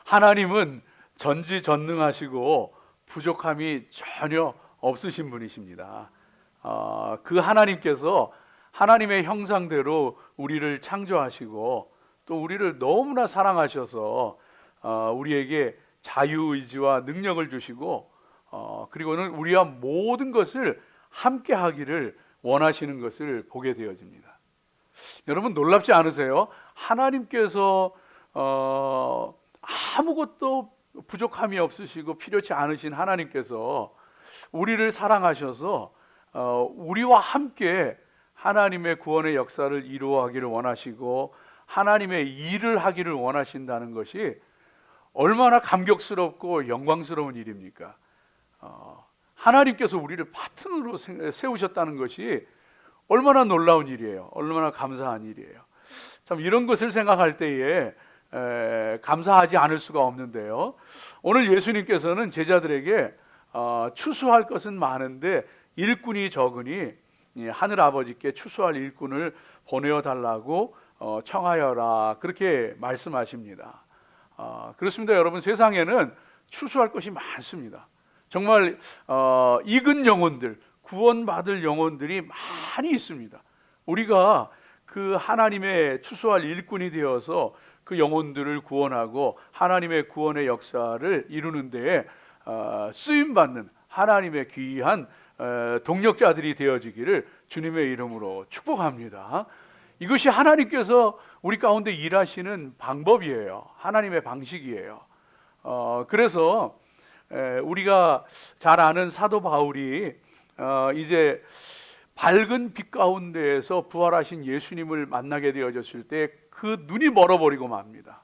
하나님은 전지전능하시고 부족함이 전혀 없으신 분이십니다. 그 하나님께서 하나님의 형상대로 우리를 창조하시고 또 우리를 너무나 사랑하셔서 우리에게 자유의지와 능력을 주시고 그리고는 우리와 모든 것을 함께 하기를 원하시는 것을 보게 되어집니다. 여러분 놀랍지 않으세요? 하나님께서 아무것도 부족함이 없으시고 필요치 않으신 하나님께서 우리를 사랑하셔서 우리와 함께 하나님의 구원의 역사를 이루어가기를 원하시고 하나님의 일을 하기를 원하신다는 것이 얼마나 감격스럽고 영광스러운 일입니까? 하나님께서 우리를 파트너로 세우셨다는 것이 얼마나 놀라운 일이에요. 얼마나 감사한 일이에요. 참 이런 것을 생각할 때에 감사하지 않을 수가 없는데요. 오늘 예수님께서는 제자들에게 추수할 것은 많은데 일꾼이 적으니 하늘 아버지께 추수할 일꾼을 보내어 달라고 청하여라, 그렇게 말씀하십니다. 그렇습니다. 여러분, 세상에는 추수할 것이 많습니다. 정말 익은 영혼들, 구원받을 영혼들이 많이 있습니다. 우리가 그 하나님의 추수할 일꾼이 되어서 그 영혼들을 구원하고 하나님의 구원의 역사를 이루는 데에 쓰임받는 하나님의 귀한 동력자들이 되어지기를 주님의 이름으로 축복합니다. 이것이 하나님께서 우리 가운데 일하시는 방법이에요. 하나님의 방식이에요. 그래서 우리가 잘 아는 사도 바울이 이제 밝은 빛 가운데에서 부활하신 예수님을 만나게 되어졌을 때 그 눈이 멀어버리고 맙니다.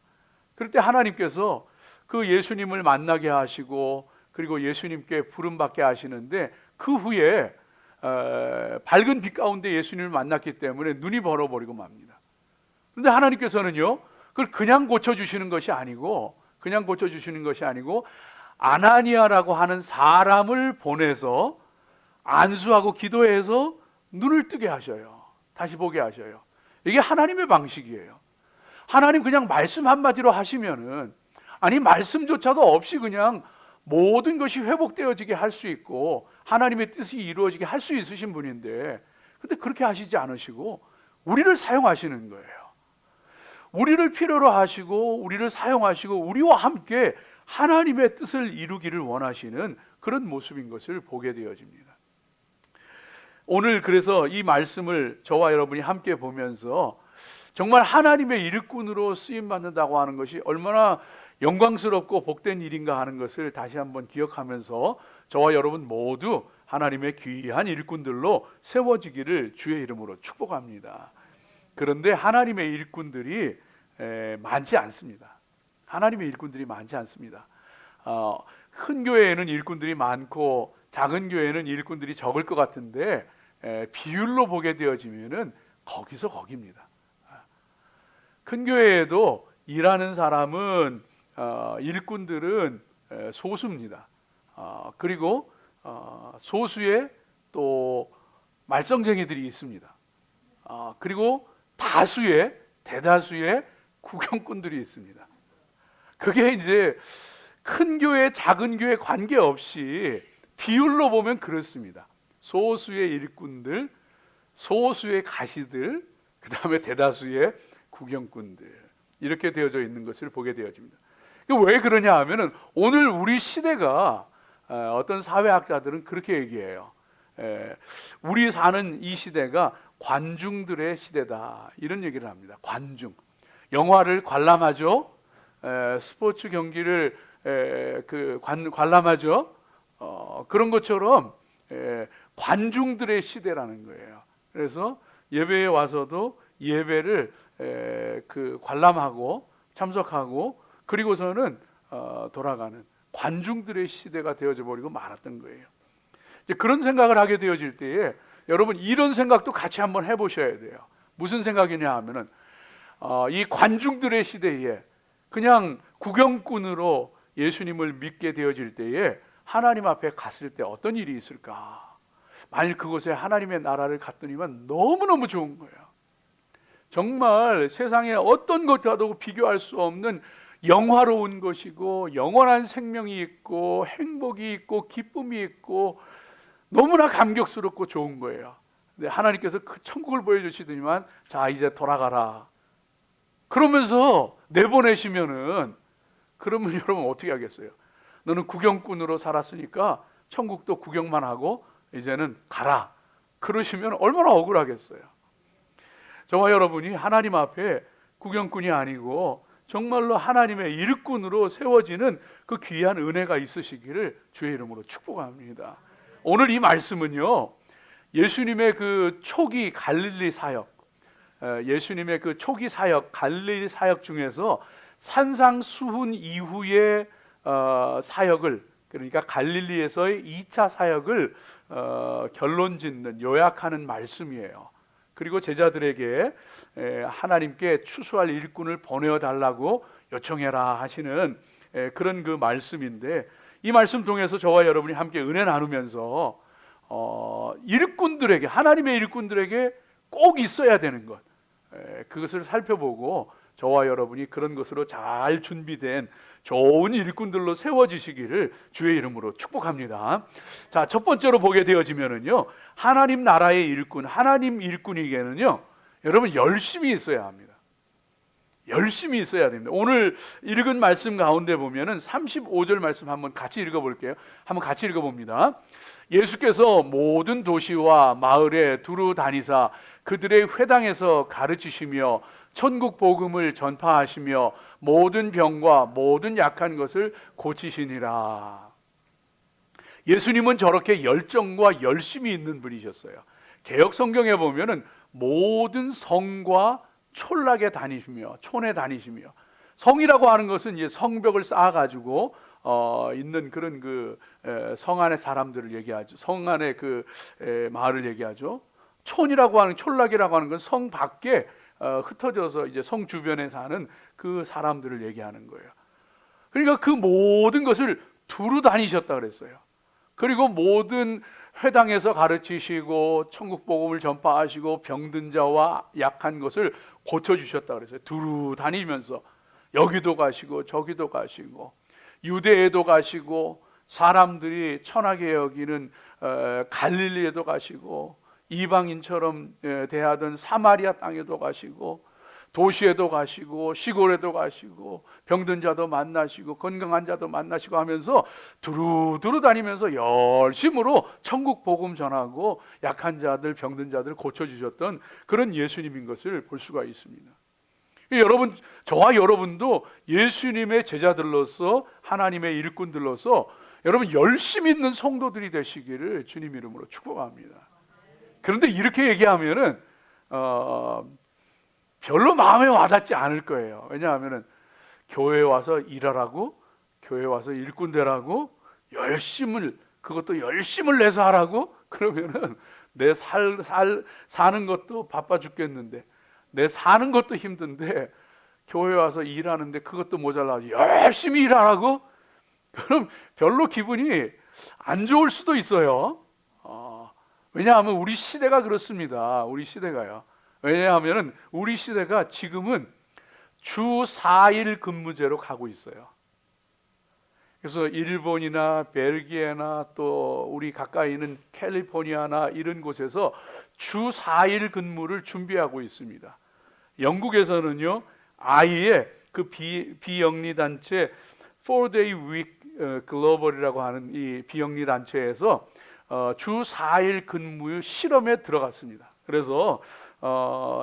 그럴 때 하나님께서 그 예수님을 만나게 하시고 그리고 예수님께 부름받게 하시는데 그 후에 밝은 빛 가운데 예수님을 만났기 때문에 눈이 멀어버리고 맙니다. 그런데 하나님께서는요, 그걸 그냥 고쳐주시는 것이 아니고 아나니아라고 하는 사람을 보내서 안수하고 기도해서 눈을 뜨게 하셔요. 다시 보게 하셔요. 이게 하나님의 방식이에요. 하나님 그냥 말씀 한마디로 하시면은, 아니 말씀조차도 없이 그냥 모든 것이 회복되어지게 할 수 있고 하나님의 뜻이 이루어지게 할 수 있으신 분인데, 근데 그렇게 하시지 않으시고 우리를 사용하시는 거예요. 우리를 필요로 하시고 우리를 사용하시고 우리와 함께 하나님의 뜻을 이루기를 원하시는 그런 모습인 것을 보게 되어집니다. 오늘 그래서 이 말씀을 저와 여러분이 함께 보면서 정말 하나님의 일꾼으로 쓰임받는다고 하는 것이 얼마나 영광스럽고 복된 일인가 하는 것을 다시 한번 기억하면서 저와 여러분 모두 하나님의 귀한 일꾼들로 세워지기를 주의 이름으로 축복합니다. 그런데 하나님의 일꾼들이 많지 않습니다. 하나님의 일꾼들이 많지 않습니다. 큰 교회에는 일꾼들이 많고 작은 교회에는 일꾼들이 적을 것 같은데 비율로 보게 되어지면은 거기서 거기입니다. 큰 교회에도 일하는 사람은 일꾼들은 소수입니다. 그리고 소수의 또 말썽쟁이들이 있습니다. 그리고 대다수의 구경꾼들이 있습니다. 그게 이제 큰 교회, 작은 교회 관계없이 비율로 보면 그렇습니다. 소수의 일꾼들, 소수의 가시들, 그 다음에 대다수의 구경꾼들, 이렇게 되어져 있는 것을 보게 되어집니다. 왜 그러냐 하면은 오늘 우리 시대가, 어떤 사회학자들은 그렇게 얘기해요. 우리 사는 이 시대가 관중들의 시대다, 이런 얘기를 합니다. 관중, 영화를 관람하죠. 스포츠 경기를 관람하죠. 그런 것처럼 관중들의 시대라는 거예요. 그래서 예배에 와서도 예배를 관람하고 참석하고 그리고서는 돌아가는 관중들의 시대가 되어져 버리고 말았던 거예요. 이제 그런 생각을 하게 되어질 때에 여러분 이런 생각도 같이 한번 해보셔야 돼요. 무슨 생각이냐 하면은 이 관중들의 시대에 그냥 구경꾼으로 예수님을 믿게 되어질 때에 하나님 앞에 갔을 때 어떤 일이 있을까? 만일 그곳에 하나님의 나라를 갔더니만 너무너무 좋은 거예요. 정말 세상에 어떤 것과도 비교할 수 없는 영화로운 것이고 영원한 생명이 있고 행복이 있고 기쁨이 있고 너무나 감격스럽고 좋은 거예요. 근데 하나님께서 그 천국을 보여주시더니만 자 이제 돌아가라 그러면서 내보내시면은 그러면 여러분 어떻게 하겠어요? 너는 구경꾼으로 살았으니까 천국도 구경만 하고 이제는 가라 그러시면 얼마나 억울하겠어요. 저와 여러분이 하나님 앞에 구경꾼이 아니고 정말로 하나님의 일꾼으로 세워지는 그 귀한 은혜가 있으시기를 주의 이름으로 축복합니다. 오늘 이 말씀은요, 예수님의 그 초기 갈릴리 사역, 예수님의 그 초기 사역, 갈릴리 사역 중에서 산상수훈 이후의 사역을, 그러니까 갈릴리에서의 2차 사역을 결론짓는, 요약하는 말씀이에요. 그리고 제자들에게 하나님께 추수할 일꾼을 보내어 달라고 요청해라 하시는 그런 그 말씀인데, 이 말씀 통해서 저와 여러분이 함께 은혜 나누면서 일꾼들에게, 하나님의 일꾼들에게 꼭 있어야 되는 것, 그것을 살펴보고 저와 여러분이 그런 것으로 잘 준비된 좋은 일꾼들로 세워지시기를 주의 이름으로 축복합니다. 자, 첫 번째로 보게 되어지면은요, 하나님 나라의 일꾼, 하나님 일꾼에게는요, 여러분 열심히 있어야 합니다. 열심히 있어야 됩니다. 오늘 읽은 말씀 가운데 보면은 35절 말씀 한번 같이 읽어볼게요. 한번 같이 읽어봅니다. 예수께서 모든 도시와 마을에 두루 다니사 그들의 회당에서 가르치시며 천국 복음을 전파하시며 모든 병과 모든 약한 것을 고치시니라. 예수님은 저렇게 열정과 열심이 있는 분이셨어요. 개역 성경에 보면은 모든 성과 촌락에 다니시며, 촌에 다니시며, 성이라고 하는 것은 이제 성벽을 쌓아가지고 있는 그런 그 성 안의 사람들을 얘기하죠. 성 안의 그 마을을 얘기하죠. 촌이라고 하는, 촌락이라고 하는 건 성 밖에 흩어져서 이제 성 주변에 사는 그 사람들을 얘기하는 거예요. 그러니까 그 모든 것을 두루 다니셨다 그랬어요. 그리고 모든 회당에서 가르치시고 천국 복음을 전파하시고 병든 자와 약한 것을 고쳐주셨다 그랬어요. 두루 다니면서 여기도 가시고 저기도 가시고 유대에도 가시고 사람들이 천하게 여기는 갈릴리에도 가시고 이방인처럼 대하던 사마리아 땅에도 가시고 도시에도 가시고 시골에도 가시고 병든 자도 만나시고 건강한 자도 만나시고 하면서 두루두루 다니면서 열심으로 천국 복음 전하고 약한 자들, 병든 자들 고쳐주셨던 그런 예수님인 것을 볼 수가 있습니다. 여러분, 저와 여러분도 예수님의 제자들로서, 하나님의 일꾼들로서 여러분 열심히 있는 성도들이 되시기를 주님 이름으로 축복합니다. 그런데 이렇게 얘기하면은 별로 마음에 와닿지 않을 거예요. 왜냐하면은 교회에 와서 일하라고, 교회에 와서 일꾼 되라고, 그것도 열심을 내서 하라고, 그러면은 내 사는 것도 바빠 죽겠는데, 내 사는 것도 힘든데 교회 와서 일하는데 그것도 모자라서 열심히 일하라고? 그럼 별로 기분이 안 좋을 수도 있어요. 왜냐하면 우리 시대가 그렇습니다. 우리 시대가요. 왜냐하면 우리 시대가 지금은 주 4일 근무제로 가고 있어요. 그래서 일본이나 벨기에나 또 우리 가까이 있는 캘리포니아나 이런 곳에서 주 4일 근무를 준비하고 있습니다. 영국에서는요, 아예 그 비영리 단체 4-day week global이라고 하는 이 비영리 단체에서 주 4일 근무 실험에 들어갔습니다. 그래서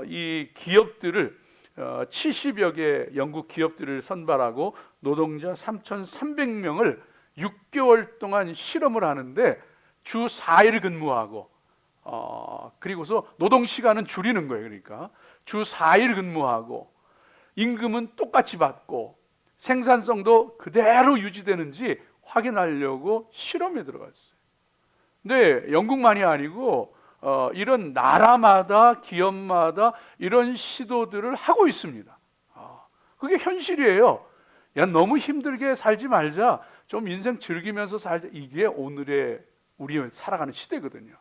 이 기업들을 70여 개 영국 기업들을 선발하고 노동자 3,300명을 6개월 동안 실험을 하는데 주 4일 근무하고 그리고서 노동 시간은 줄이는 거예요. 그러니까 주 4일 근무하고 임금은 똑같이 받고 생산성도 그대로 유지되는지 확인하려고 실험에 들어갔어요. 근데 영국만이 아니고 이런 나라마다 기업마다 이런 시도들을 하고 있습니다. 그게 현실이에요. 야, 너무 힘들게 살지 말자, 좀 인생 즐기면서 살자. 이게 오늘의 우리 살아가는 시대거든요.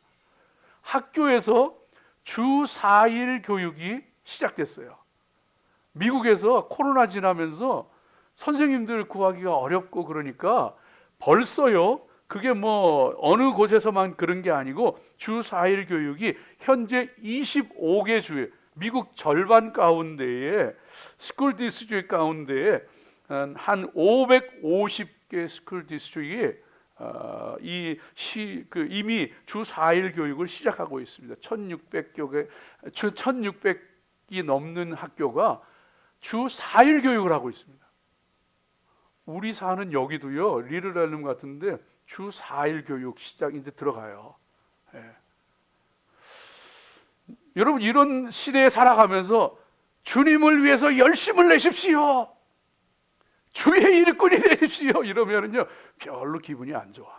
학교에서 주 4일 교육이 시작됐어요. 미국에서 코로나 지나면서 선생님들 구하기가 어렵고 그러니까 벌써요. 그게 뭐 어느 곳에서만 그런 게 아니고 주 4일 교육이 현재 25개 주에 미국 절반 가운데에 스쿨 디스트릭트 가운데에 한 550개 스쿨 디스트릭이 이미 주 4일 교육을 시작하고 있습니다. 1600이 넘는 학교가 주 4일 교육을 하고 있습니다. 우리 사는 여기도요, 리르랄름 같은데 주 4일 교육 시작 이제 들어가요. 예. 여러분, 이런 시대에 살아가면서 주님을 위해서 열심을 내십시오. 주의 일꾼이 되십시오. 이러면은요, 별로 기분이 안 좋아.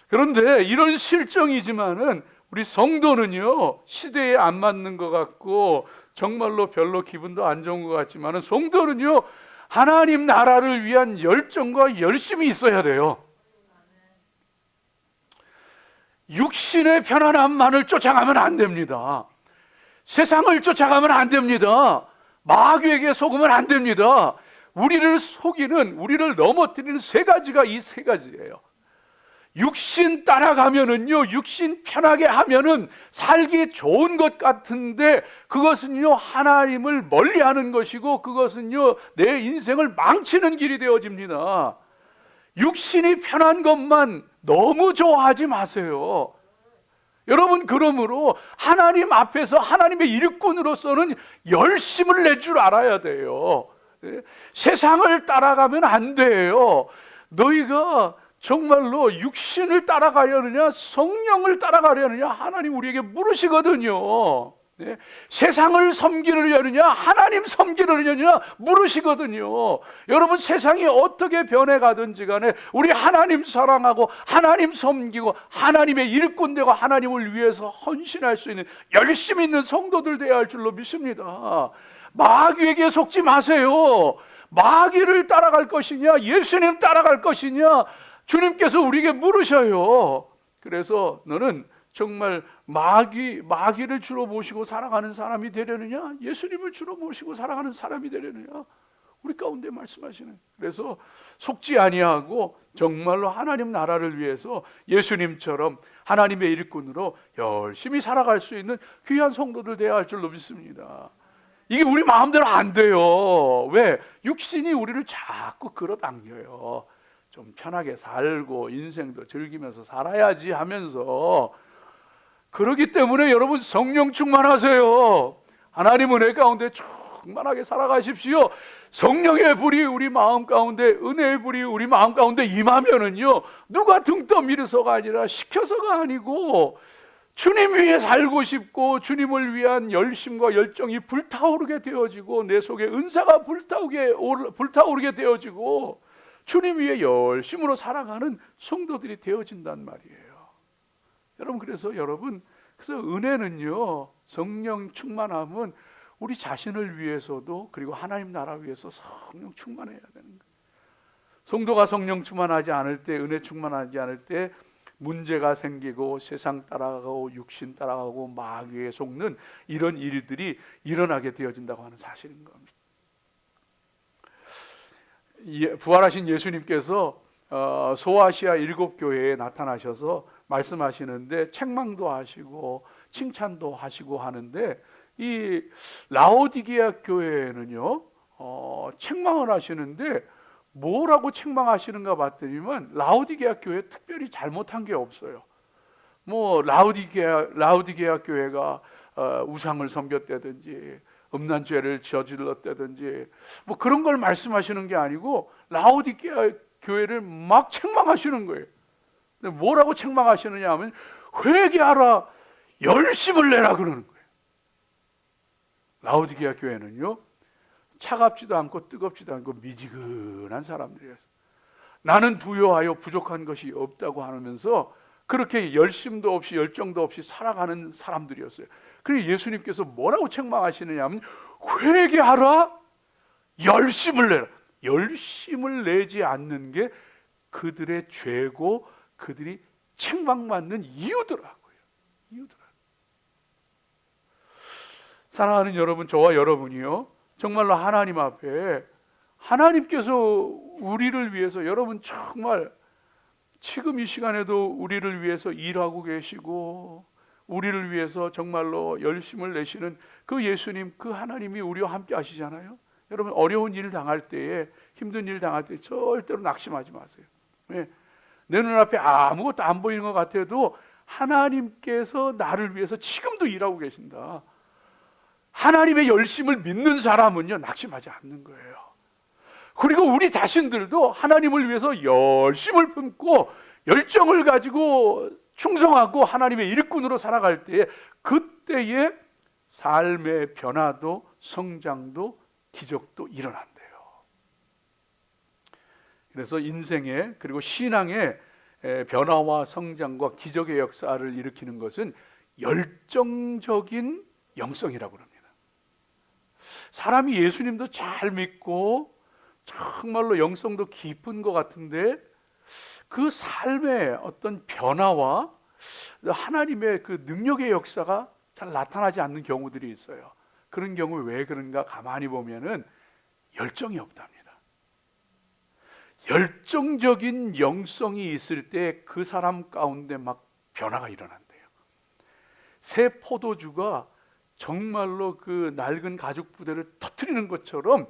그런데 이런 실정이지만은 우리 성도는요, 시대에 안 맞는 것 같고 정말로 별로 기분도 안 좋은 것 같지만은 성도는요, 하나님 나라를 위한 열정과 열심이 있어야 돼요. 육신의 편안함만을 쫓아가면 안 됩니다. 세상을 쫓아가면 안 됩니다. 마귀에게 속으면 안 됩니다. 우리를 속이는, 우리를 넘어뜨리는 세 가지가 이 세 가지예요. 육신 따라가면은요, 육신 편하게 하면은 살기 좋은 것 같은데 그것은요, 하나님을 멀리하는 것이고 그것은요, 내 인생을 망치는 길이 되어집니다. 육신이 편한 것만 너무 좋아하지 마세요. 여러분, 그러므로 하나님 앞에서 하나님의 일꾼으로서는 열심을 낼 줄 알아야 돼요. 세상을 따라가면 안 돼요. 너희가 정말로 육신을 따라가려느냐 성령을 따라가려느냐 하나님 우리에게 물으시거든요. 네? 세상을 섬기느냐 하나님 섬기느냐 물으시거든요. 여러분, 세상이 어떻게 변해가든지 간에 우리 하나님 사랑하고 하나님 섬기고 하나님의 일꾼 되고 하나님을 위해서 헌신할 수 있는 열심 있는 성도들 되어야 할 줄로 믿습니다. 마귀에게 속지 마세요. 마귀를 따라갈 것이냐 예수님 따라갈 것이냐 주님께서 우리에게 물으셔요. 그래서 너는 정말 마귀를 주로 모시고 살아가는 사람이 되려느냐 예수님을 주로 모시고 살아가는 사람이 되려느냐 우리 가운데 말씀하시는. 그래서 속지 아니하고 정말로 하나님 나라를 위해서 예수님처럼 하나님의 일꾼으로 열심히 살아갈 수 있는 귀한 성도들 되어야 할 줄로 믿습니다. 이게 우리 마음대로 안 돼요. 왜? 육신이 우리를 자꾸 끌어당겨요. 좀 편하게 살고 인생도 즐기면서 살아야지 하면서. 그렇기 때문에 여러분, 성령 충만하세요. 하나님 은혜 가운데 충만하게 살아가십시오. 성령의 불이 우리 마음 가운데, 은혜의 불이 우리 마음 가운데 임하면은요, 누가 등 떠밀어서가 아니라 시켜서가 아니고 주님 위에 살고 싶고 주님을 위한 열심과 열정이 불타오르게 되어지고 내 속에 은사가 불타오르게 되어지고 주님 위에 열심으로 살아가는 성도들이 되어진단 말이에요. 여러분, 그래서 은혜는요, 성령 충만함은 우리 자신을 위해서도 그리고 하나님 나라 위해서 성령 충만해야 되는 거예요. 성도가 성령 충만하지 않을 때, 은혜 충만하지 않을 때 문제가 생기고 세상 따라가고 육신 따라가고 마귀에 속는 이런 일들이 일어나게 되어진다고 하는 사실인 겁니다. 부활하신 예수님께서 소아시아 7교회에 나타나셔서 말씀하시는데 책망도 하시고 칭찬도 하시고 하는데 이 라오디게아 교회는요 책망을 하시는데 뭐라고 책망하시는가 봤더니만 라오디게아 교회 특별히 잘못한 게 없어요. 뭐 라오디게아 교회가 우상을 섬겼다든지 음란죄를 저질렀다든지 뭐 그런 걸 말씀하시는 게 아니고 라오디게아 교회를 막 책망하시는 거예요. 근데 뭐라고 책망하시느냐 하면 회개하라, 열심을 내라 그러는 거예요. 라오디게아 교회는요 차갑지도 않고 뜨겁지도 않고 미지근한 사람들이었어요. 나는 부요하여 부족한 것이 없다고 하면서 그렇게 열심도 없이 열정도 없이 살아가는 사람들이었어요. 그래서 예수님께서 뭐라고 책망하시느냐 하면 회개하라, 열심을 내라. 열심을 내지 않는 게 그들의 죄고 그들이 책망받는 이유더라고요. 사랑하는 여러분, 저와 여러분이요 정말로 하나님 앞에 하나님께서 우리를 위해서, 여러분 정말 지금 이 시간에도 우리를 위해서 일하고 계시고 우리를 위해서 정말로 열심을 내시는 그 예수님, 그 하나님이 우리와 함께 하시잖아요. 여러분 어려운 일 당할 때에, 힘든 일 당할 때 절대로 낙심하지 마세요. 왜? 내 눈앞에 아무것도 안 보이는 것 같아도 하나님께서 나를 위해서 지금도 일하고 계신다. 하나님의 열심을 믿는 사람은요, 낙심하지 않는 거예요. 그리고 우리 자신들도 하나님을 위해서 열심을 품고 열정을 가지고 충성하고 하나님의 일꾼으로 살아갈 때에, 그때의 삶의 변화도 성장도 기적도 일어난대요. 그래서 인생의, 그리고 신앙의 변화와 성장과 기적의 역사를 일으키는 것은 열정적인 영성이라고 합니다. 사람이 예수님도 잘 믿고 정말로 영성도 깊은 것 같은데 그 삶의 어떤 변화와 하나님의 그 능력의 역사가 잘 나타나지 않는 경우들이 있어요. 그런 경우 왜 그런가 가만히 보면은 열정이 없답니다. 열정적인 영성이 있을 때 그 사람 가운데 막 변화가 일어난대요. 새 포도주가 정말로 그 낡은 가죽 부대를 터뜨리는 것처럼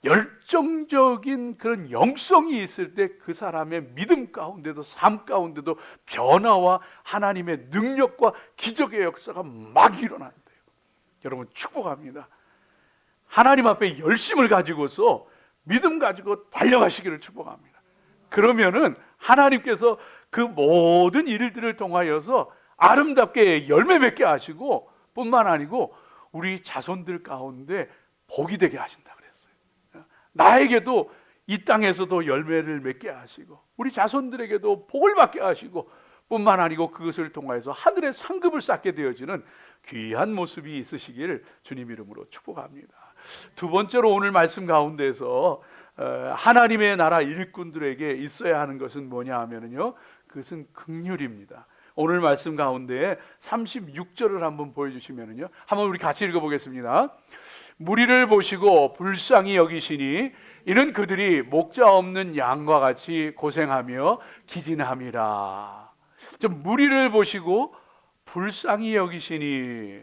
열정적인 그런 영성이 있을 때 그 사람의 믿음 가운데도 삶 가운데도 변화와 하나님의 능력과 기적의 역사가 막 일어난대요. 여러분 축복합니다. 하나님 앞에 열심을 가지고서 믿음 가지고 달려가시기를 축복합니다. 그러면은 하나님께서 그 모든 일들을 통하여서 아름답게 열매 맺게 하시고 뿐만 아니고 우리 자손들 가운데 복이 되게 하신다 그랬어요. 나에게도 이 땅에서도 열매를 맺게 하시고 우리 자손들에게도 복을 받게 하시고 뿐만 아니고 그것을 통하여서 하늘의 상급을 쌓게 되어지는 귀한 모습이 있으시기를 주님 이름으로 축복합니다. 두 번째로 오늘 말씀 가운데서 하나님의 나라 일꾼들에게 있어야 하는 것은 뭐냐 하면요, 그것은 긍휼입니다. 오늘 말씀 가운데 36절을 한번 보여주시면요, 한번 우리 같이 읽어보겠습니다. 무리를 보시고 불쌍히 여기시니 이는 그들이 목자 없는 양과 같이 고생하며 기진함이라. 좀 무리를 보시고 불쌍히 여기시니,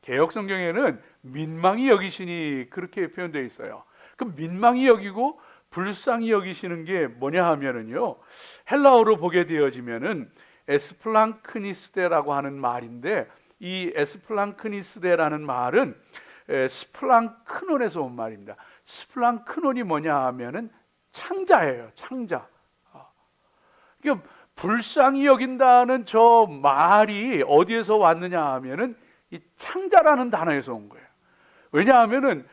개역 성경에는 민망히 여기시니 그렇게 표현되어 있어요. 그 민망히 여기고 불쌍히 여기시는 게 뭐냐 하면은요, 헬라어로 보게 되어지면은 에스플랑크니스데라고 하는 말인데, 이 에스플랑크니스데라는 말은 스플랑크논에서 온 말입니다. 스플랑크논이 뭐냐 하면은 창자예요. 창자. 그러니까 불쌍히 여긴다는 저 말이 어디에서 왔느냐 하면은 이 창자라는 단어에서 온 거예요. 왜냐하면은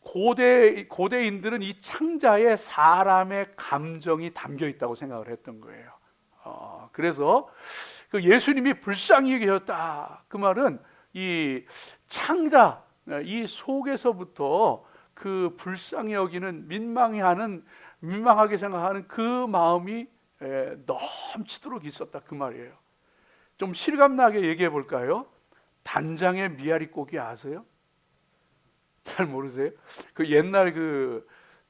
고대인들은 이 창자에 사람의 감정이 담겨 있다고 생각을 했던 거예요. 그래서 그 예수님이 불쌍히 여기셨다, 그 말은 이 창자, 이 속에서부터 그 불쌍히 여기는, 민망하게 생각하는 그 마음이 넘치도록 있었다, 그 말이에요. 좀 실감나게 얘기해 볼까요? 단장의 미아리 고기 아세요? 잘 모르세요? 그 옛날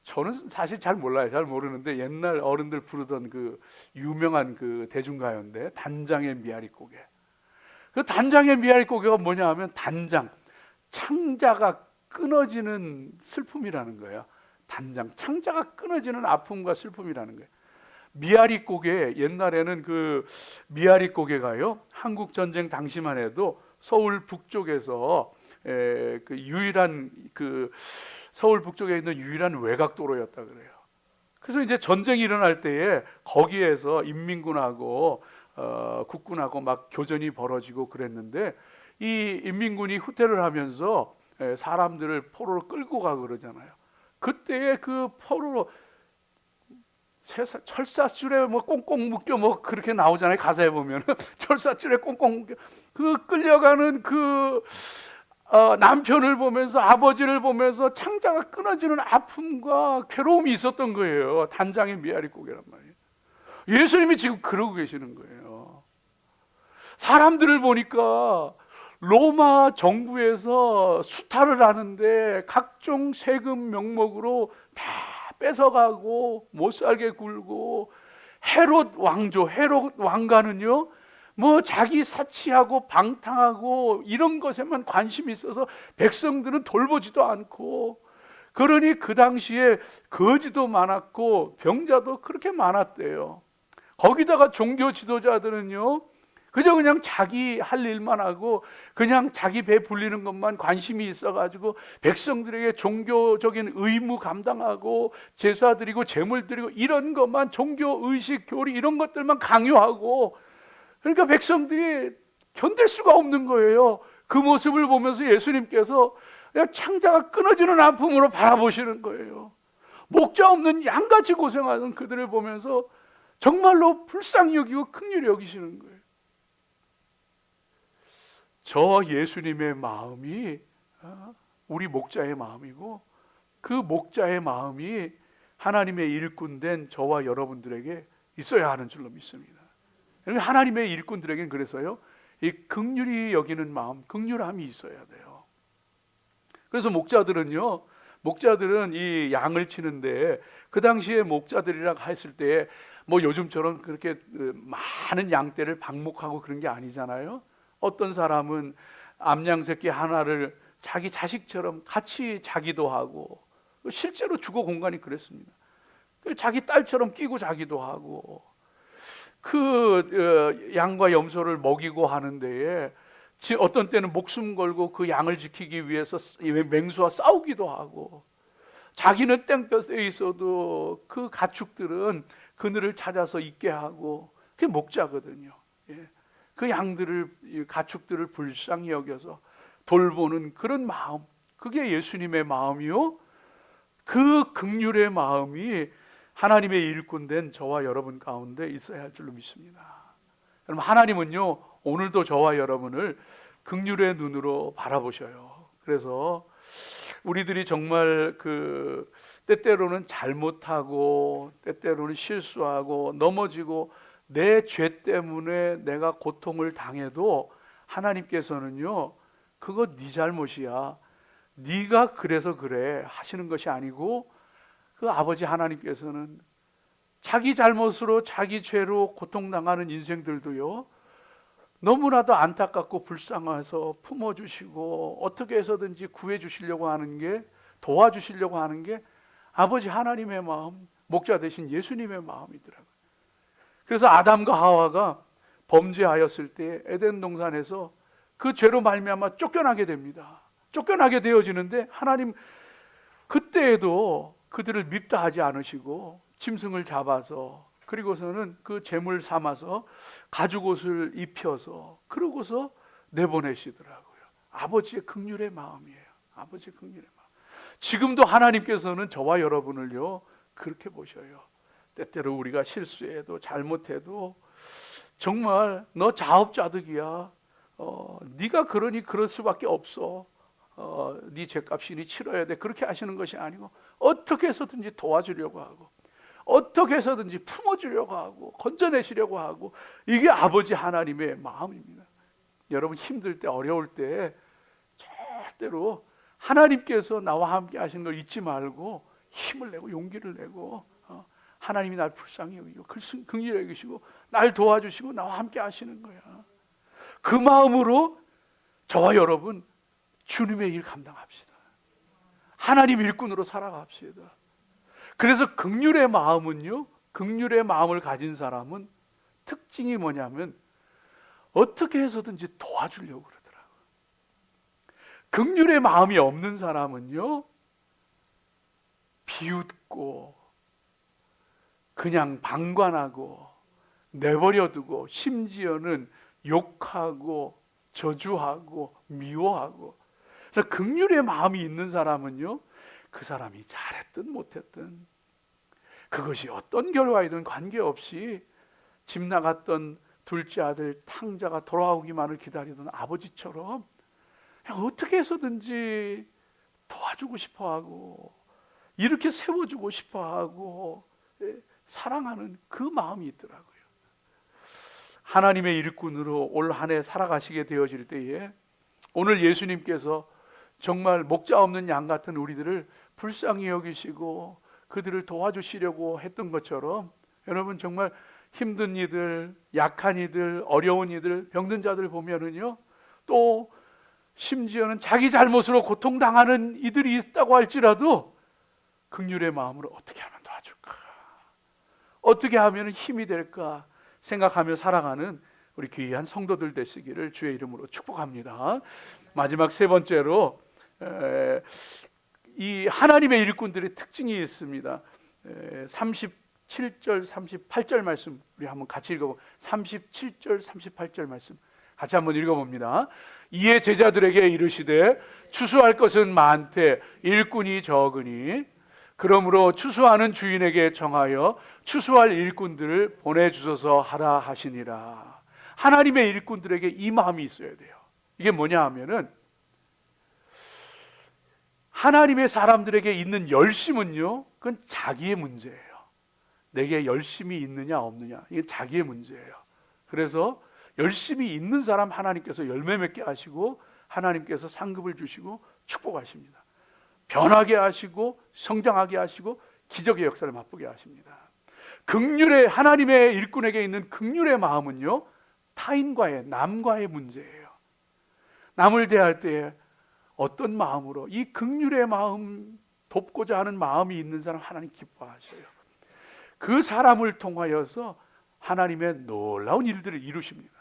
저는 사실 잘 몰라요. 잘 모르는데 옛날 어른들 부르던 그 유명한 그 대중가요인데, 단장의 미아리 고개. 그 단장의 미아리 고개가 뭐냐 하면 단장, 창자가 끊어지는 슬픔이라는 거예요. 단장, 창자가 끊어지는 아픔과 슬픔이라는 거예요. 미아리 고개, 옛날에는 그 미아리 고개가요, 한국 전쟁 당시만 해도 서울 북쪽에서 그 유일한 서울 북쪽에 있는 유일한 외곽도로였다 그래요. 그래서 이제 전쟁이 일어날 때에 거기에서 인민군하고 국군하고 막 교전이 벌어지고 그랬는데, 이 인민군이 후퇴를 하면서 사람들을 포로로 끌고 가고 그러잖아요. 그때에 그 포로로 철사줄에 뭐 꽁꽁 묶여 뭐 그렇게 나오잖아요. 가사에 보면 철사줄에 꽁꽁 묶여 그 끌려가는 그 남편을 보면서, 아버지를 보면서 창자가 끊어지는 아픔과 괴로움이 있었던 거예요. 단장의 미아리 고개란 말이에요. 예수님이 지금 그러고 계시는 거예요. 사람들을 보니까 로마 정부에서 수탈을 하는데 각종 세금 명목으로 다 뺏어가고 못 살게 굴고, 헤롯 왕가는요 뭐 자기 사치하고 방탕하고 이런 것에만 관심이 있어서 백성들은 돌보지도 않고, 그러니 그 당시에 거지도 많았고 병자도 그렇게 많았대요. 거기다가 종교 지도자들은요 그저 그냥 자기 할 일만 하고 그냥 자기 배 불리는 것만 관심이 있어가지고 백성들에게 종교적인 의무 감당하고 제사 드리고 제물 드리고 이런 것만, 종교 의식 교리 이런 것들만 강요하고, 그러니까 백성들이 견딜 수가 없는 거예요. 그 모습을 보면서 예수님께서 그냥 창자가 끊어지는 아픔으로 바라보시는 거예요. 목자 없는 양같이 고생하는 그들을 보면서 정말로 불쌍히 여기고 긍휼히 여기시는 거예요. 저 예수님의 마음이 우리 목자의 마음이고, 그 목자의 마음이 하나님의 일꾼된 저와 여러분들에게 있어야 하는 줄로 믿습니다. 하나님의 일꾼들에게는 그래서요 이 긍휼히 여기는 마음, 긍휼함이 있어야 돼요. 그래서 목자들은 이 양을 치는데, 그 당시에 목자들이라 했을 때 뭐 요즘처럼 그렇게 많은 양떼를 방목하고 그런 게 아니잖아요. 어떤 사람은 암양 새끼 하나를 자기 자식처럼 같이 자기도 하고, 실제로 주거 공간이 그랬습니다. 자기 딸처럼 끼고 자기도 하고, 그 양과 염소를 먹이고 하는 데에 어떤 때는 목숨 걸고 그 양을 지키기 위해서 맹수와 싸우기도 하고, 자기는 땡볕에 있어도 그 가축들은 그늘을 찾아서 있게 하고, 그게 목자거든요. 그 양들을, 가축들을 불쌍히 여겨서 돌보는 그런 마음, 그게 예수님의 마음이요. 그 긍휼의 마음이 하나님의 일꾼된 저와 여러분 가운데 있어야 할 줄로 믿습니다. 여러분, 하나님은요 오늘도 저와 여러분을 긍휼의 눈으로 바라보셔요. 그래서 우리들이 정말 때때로는 잘못하고 때때로는 실수하고 넘어지고 내 죄 때문에 내가 고통을 당해도 하나님께서는요 그거 네 잘못이야, 네가 그래서 그래 하시는 것이 아니고, 그 아버지 하나님께서는 자기 잘못으로 자기 죄로 고통당하는 인생들도요 너무나도 안타깝고 불쌍해서 품어주시고 어떻게 해서든지 구해주시려고 하는 게, 도와주시려고 하는 게 아버지 하나님의 마음, 목자 되신 예수님의 마음이더라고요. 그래서 아담과 하와가 범죄하였을 때 에덴 동산에서 그 죄로 말미암아 쫓겨나게 됩니다. 쫓겨나게 되어지는데 하나님 그때에도 그들을 밉다 하지 않으시고 짐승을 잡아서, 그리고서는 그 제물 삼아서 가죽옷을 입혀서 그러고서 내보내시더라고요. 아버지의 긍휼의 마음이에요. 아버지의 긍휼의 마음. 지금도 하나님께서는 저와 여러분을요 그렇게 보셔요. 때때로 우리가 실수해도 잘못해도 정말 너 자업자득이야, 네가 그러니 그럴 수밖에 없어, 네 죄값이 니 치러야 돼, 그렇게 하시는 것이 아니고 어떻게 해서든지 도와주려고 하고 어떻게 해서든지 품어주려고 하고 건져내시려고 하고, 이게 아버지 하나님의 마음입니다. 여러분 힘들 때 어려울 때 절대로 하나님께서 나와 함께 하시는 걸 잊지 말고 힘을 내고 용기를 내고, 하나님이 날 불쌍히 여기고 긍휼히 여기시고 날 도와주시고 나와 함께 하시는 거야. 그 마음으로 저와 여러분 주님의 일 감당합시다. 하나님 일꾼으로 살아갑시다. 그래서 긍휼의 마음은요, 긍휼의 마음을 가진 사람은 특징이 뭐냐면 어떻게 해서든지 도와주려고 그러더라고요. 긍휼의 마음이 없는 사람은요 비웃고 그냥 방관하고 내버려두고 심지어는 욕하고 저주하고 미워하고. 그래서 긍휼의 마음이 있는 사람은요 그 사람이 잘했든 못했든 그것이 어떤 결과이든 관계없이 집 나갔던 둘째 아들 탕자가 돌아오기만을 기다리던 아버지처럼 어떻게 해서든지 도와주고 싶어하고 이렇게 세워주고 싶어하고 사랑하는 그 마음이 있더라고요. 하나님의 일꾼으로 올 한 해 살아가시게 되어질 때에 오늘 예수님께서 정말 목자 없는 양 같은 우리들을 불쌍히 여기시고 그들을 도와주시려고 했던 것처럼 여러분 정말 힘든 이들, 약한 이들, 어려운 이들, 병든 자들 보면은요, 또 심지어는 자기 잘못으로 고통당하는 이들이 있다고 할지라도 긍휼의 마음으로 어떻게 하면 도와줄까? 어떻게 하면 힘이 될까? 생각하며 살아가는 우리 귀한 성도들 되시기를 주의 이름으로 축복합니다. 마지막 세 번째로 이 하나님의 일꾼들의 특징이 있습니다. 37절, 38절 말씀 우리 한번 같이 읽어보. 37절, 38절 말씀 같이 한번 읽어봅니다. 이에 제자들에게 이르시되 추수할 것은 많되 일꾼이 적으니 그러므로 추수하는 주인에게 정하여 추수할 일꾼들을 보내주소서 하라 하시니라. 하나님의 일꾼들에게 이 마음이 있어야 돼요. 이게 뭐냐 하면은 하나님의 사람들에게 있는 열심은요, 그건 자기의 문제예요. 내게 열심이 있느냐 없느냐, 이게 자기의 문제예요. 그래서 열심히 있는 사람 하나님께서 열매 맺게 하시고 하나님께서 상급을 주시고 축복하십니다. 변하게 하시고 성장하게 하시고 기적의 역사를 맛보게 하십니다. 긍휼의 하나님의 일꾼에게 있는 긍휼의 마음은요, 타인과의 남과의 문제예요. 남을 대할 때 어떤 마음으로 이 긍휼의 마음, 돕고자 하는 마음이 있는 사람 하나님 기뻐하셔요. 그 사람을 통하여서 하나님의 놀라운 일들을 이루십니다.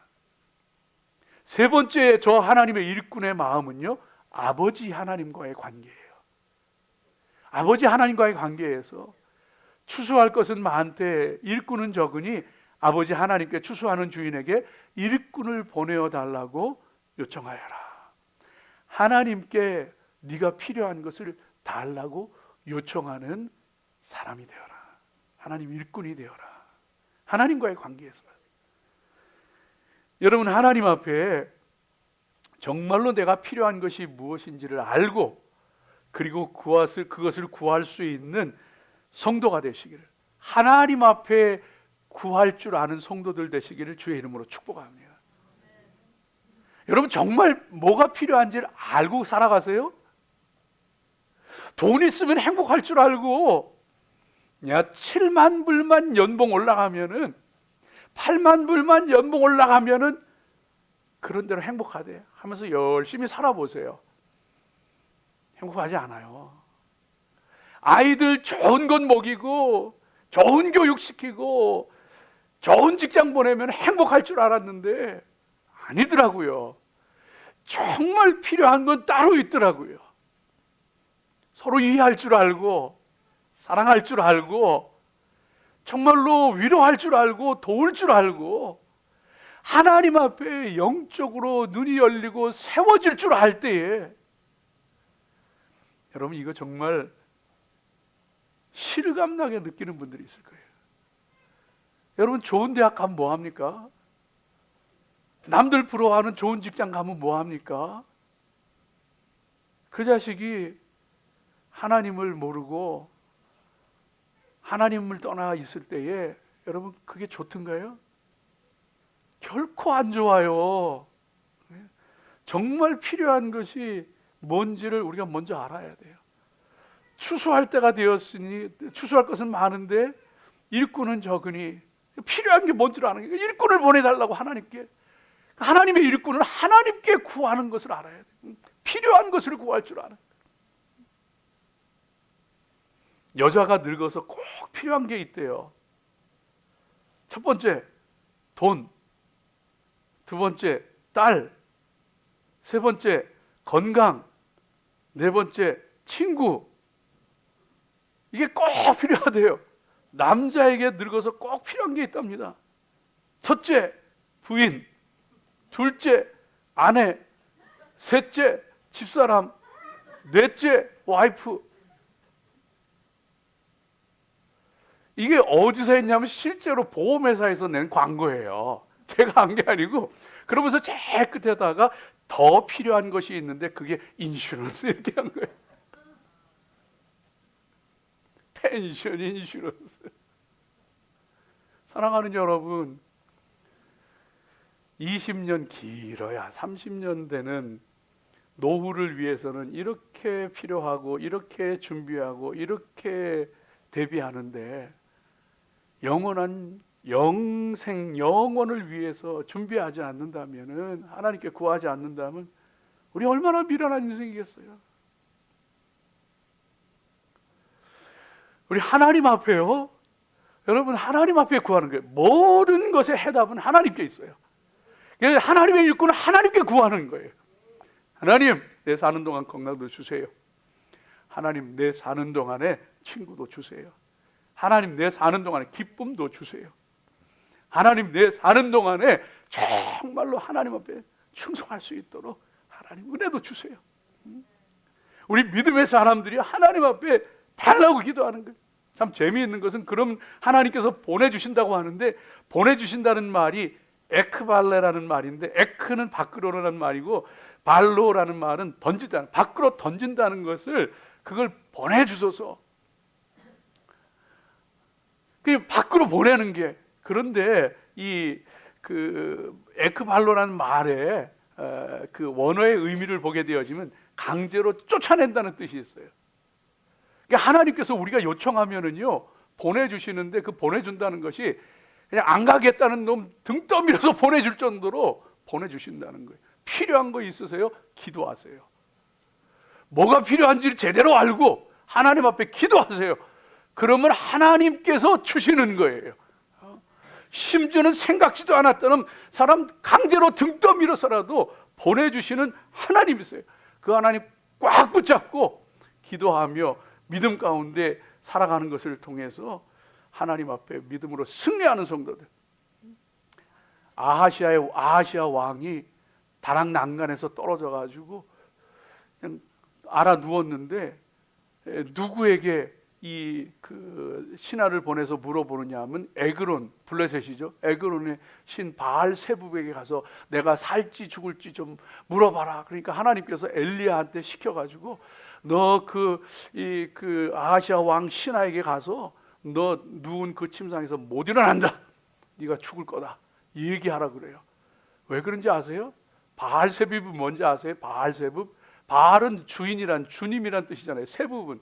세 번째 저 하나님의 일꾼의 마음은요, 아버지 하나님과의 관계예요. 아버지 하나님과의 관계에서 추수할 것은 많되 일꾼은 적으니 아버지 하나님께 추수하는 주인에게 일꾼을 보내어 달라고 요청하여라. 하나님께 네가 필요한 것을 달라고 요청하는 사람이 되어라. 하나님 일꾼이 되어라. 하나님과의 관계에서. 여러분, 하나님 앞에 정말로 내가 필요한 것이 무엇인지를 알고 그리고 그것을 구할 수 있는 성도가 되시기를, 하나님 앞에 구할 줄 아는 성도들 되시기를 주의 이름으로 축복합니다. 여러분, 정말 뭐가 필요한지를 알고 살아가세요? 돈 있으면 행복할 줄 알고, 야 7만 불만 연봉 올라가면은, 8만 불만 연봉 올라가면은 그런 대로 행복하대 하면서 열심히 살아보세요. 행복하지 않아요. 아이들 좋은 것 먹이고 좋은 교육 시키고 좋은 직장 보내면 행복할 줄 알았는데 아니더라고요. 정말 필요한 건 따로 있더라고요. 서로 이해할 줄 알고 사랑할 줄 알고 정말로 위로할 줄 알고 도울 줄 알고 하나님 앞에 영적으로 눈이 열리고 세워질 줄 알 때에, 여러분 이거 정말 실감나게 느끼는 분들이 있을 거예요. 여러분, 좋은 대학 가면 뭐합니까? 남들 부러워하는 좋은 직장 가면 뭐합니까? 그 자식이 하나님을 모르고 하나님을 떠나 있을 때에 여러분 그게 좋던가요? 결코 안 좋아요. 정말 필요한 것이 뭔지를 우리가 먼저 알아야 돼요. 추수할 때가 되었으니 추수할 것은 많은데 일꾼은 적으니, 필요한 게 뭔지를 아는 게 일꾼을 보내달라고 하나님께. 하나님의 일꾼은 하나님께 구하는 것을 알아야 돼요. 필요한 것을 구할 줄 알아요. 여자가 늙어서 꼭 필요한 게 있대요. 첫 번째 돈, 두 번째 딸, 세 번째 건강, 네 번째 친구. 이게 꼭 필요하대요. 남자에게 늙어서 꼭 필요한 게 있답니다. 첫째 부인, 둘째 아내, 셋째 집사람, 넷째 와이프. 이게 어디서 했냐면 실제로 보험회사에서 낸 광고예요. 제가 한 게 아니고. 그러면서 제일 끝에다가 더 필요한 것이 있는데 그게 인슈런스 이렇게 한 거예요. 펜션, 인슈런스. 사랑하는 여러분, 20년 길어야 30년 되는 노후를 위해서는 이렇게 필요하고 이렇게 준비하고 이렇게 대비하는데 영원한 영원을 위해서 준비하지 않는다면은, 하나님께 구하지 않는다면 우리 얼마나 미련한 인생이겠어요. 우리 하나님 앞에요, 여러분, 하나님 앞에 구하는 거예요. 모든 것의 해답은 하나님께 있어요. 그래서 하나님의 일꾼은 하나님께 구하는 거예요. 하나님, 내 사는 동안 건강도 주세요. 하나님, 내 사는 동안에 친구도 주세요. 하나님, 내 사는 동안에 기쁨도 주세요. 하나님, 내 사는 동안에 정말로 하나님 앞에 충성할 수 있도록 하나님 은혜도 주세요. 우리 믿음의 사람들이 하나님 앞에 달라고 기도하는 거예요. 참 재미있는 것은, 그럼 하나님께서 보내주신다고 하는데, 보내주신다는 말이 에크발레라는 말인데, 에크는 밖으로라는 말이고 발로라는 말은 던진다는, 밖으로 던진다는 것을, 그걸 보내주소서, 그 밖으로 보내는 게. 그런데 이 에크발로라는 말에 그 원어의 의미를 보게 되어지면 강제로 쫓아낸다는 뜻이 있어요. 그러니까 하나님께서 우리가 요청하면은요, 보내주시는데, 그 보내준다는 것이 그냥 안 가겠다는 놈 등 떠밀어서 보내줄 정도로 보내주신다는 거예요. 필요한 거 있으세요? 기도하세요. 뭐가 필요한지를 제대로 알고 하나님 앞에 기도하세요. 그러면 하나님께서 주시는 거예요. 심지어는 생각지도 않았던 사람 강제로 등 떠밀어서라도 보내주시는 하나님이세요. 그 하나님 꽉 붙잡고 기도하며 믿음 가운데 살아가는 것을 통해서 하나님 앞에 믿음으로 승리하는 성도들. 아하시아 왕이 다락 난간에서 떨어져 가지고 그냥 알아 누웠는데, 누구에게 이 신하를 보내서 물어보느냐 하면 에그론, 블레셋이죠. 에그론의 신 바알세붑에게 가서 내가 살지 죽을지 좀 물어봐라. 그러니까 하나님께서 엘리야한테 시켜가지고, 너 아하시아 왕 신하에게 가서 너 누운 그 침상에서 못 일어난다, 네가 죽을 거다, 이 얘기하라 그래요. 왜 그런지 아세요? 바알세붑이 뭔지 아세요? 바알세붑, 바알은 주인이란, 주님이란 뜻이잖아요. 세붑은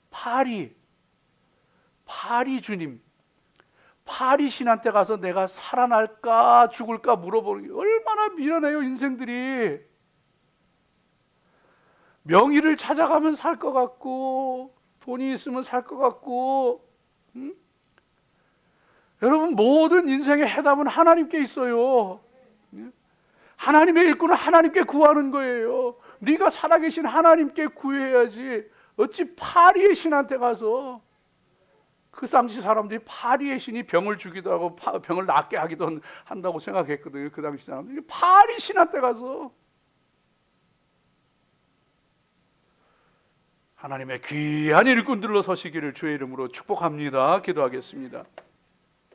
파리 주님, 파리 신한테 가서 내가 살아날까 죽을까 물어보는 게 얼마나 미련해요. 인생들이 명의를 찾아가면 살 것 같고, 돈이 있으면 살 것 같고, 여러분, 모든 인생의 해답은 하나님께 있어요. 하나님의 일꾼은 하나님께 구하는 거예요. 네가 살아계신 하나님께 구해야지. 어찌 파리의 신한테 가서, 그 당시 사람들이 파리의 신이 병을 주기도 하고 병을 낫게 하기도 한다고 생각했거든요. 그 당시 사람들이 파리 신한테 가서. 하나님의 귀한 일꾼들로 서시기를 주의 이름으로 축복합니다. 기도하겠습니다.